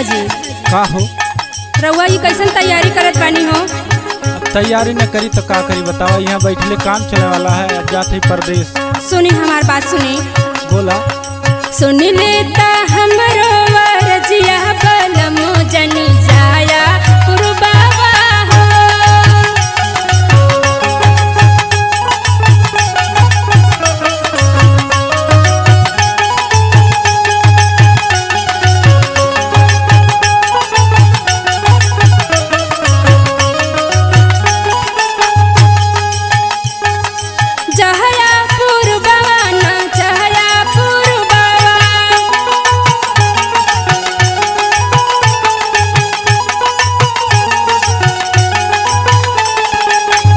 जी का हो? रउआ ये कैसन तैयारी करत बानी हो? अब तैयारी न करी तो का करी बतावा। यहाँ बैठले काम चले वाला है, अब जाते ही परदेश। सुनी हमार बात सुनी। बोला। सुन लेता हमरो वरजिया बलमो जनी जाया पुरबावा हो। जहया पुरबावा ना जहया पुरबावा।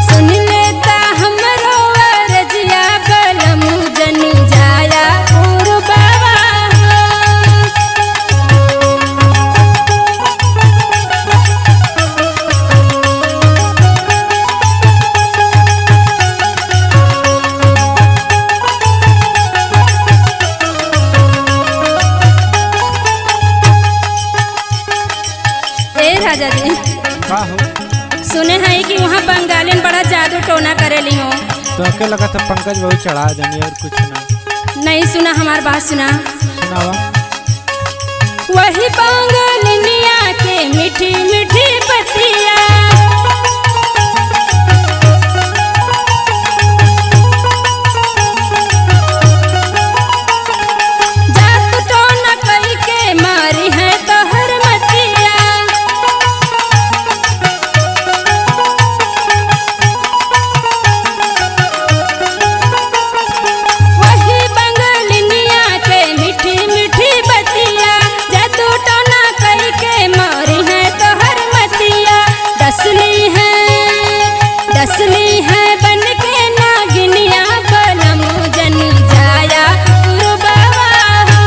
सुन लेता हमरो वरजिया बलमो जनी जाया पुरबावा हो। ए राजा जी, का हो? सुने हैं कि वहाँ बंगालिन बड़ा जादू टोना करेली हो। तो अके लगा था पंकज बहुत चढ़ा जानी और कुछ ना। नहीं सुना हमार बात सुना। सुनावा। वही बंगालिनिया के मीठी मीठी बतिया। जादू टोना कई के मारी है तोहर मतिया। वही बंगालिनिया के मीठी मीठी बतिया। जादू टोना कई के मारी है तोहर मतिया। डसली है बन के नागिनिया बलमो जनी जाया पुरबावा हो।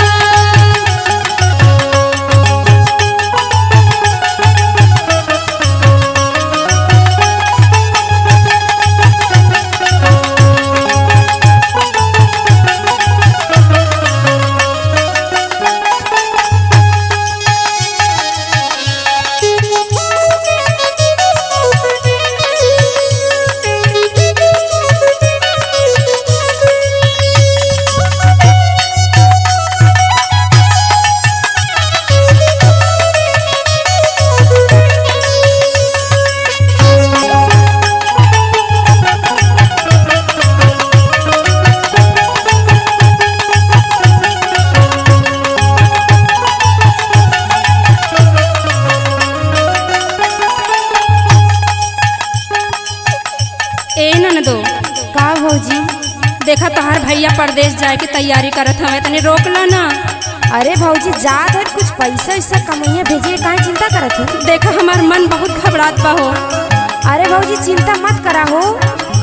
ए ननदो, का भौजी? देखा तोहार भैया परदेश जाए की तैयारी करत हवे, तनी रोक ला ना। अरे भौजी जात है कुछ पैसा ऐसा कमैया भेजे काहे चिंता करत हो? देखा हमार मन बहुत घबरात बा हो। अरे भौजी चिंता मत करा हो।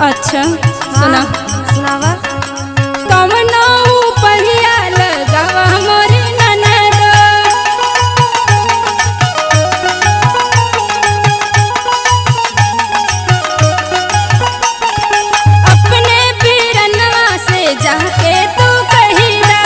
अच्छा सुना। सुनावा। कवनो उपहिया लगावा मोरी ननदो। अपने बीरनवा से जाके तू कहिला।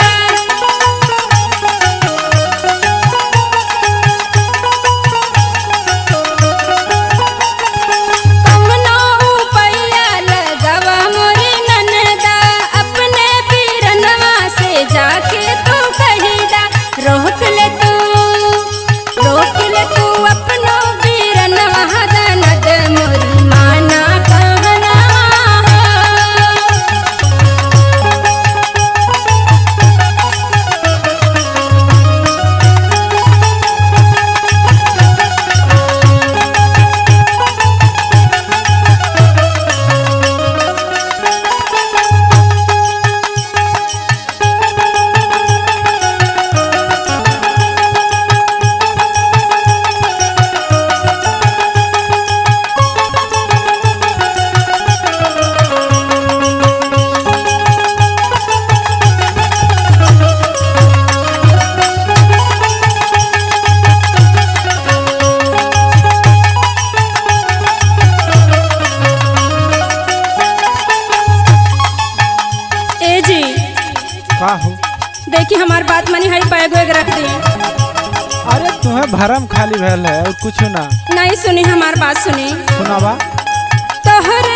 कवनो उपहिया लगावा मोरी ननदा। अपने बीरनवा से जाके तू कहिला। रोक ले तू अपनो बीरनवा ननद मोरी माना कहना हो। का हो? देखी हमार बात मानी, हई बैग वैग रख दी। अरे तुम्हें भरम खाली भैल है और कुछ ना। नहीं सुनी हमार बात सुनी। सुनावा। तोहरे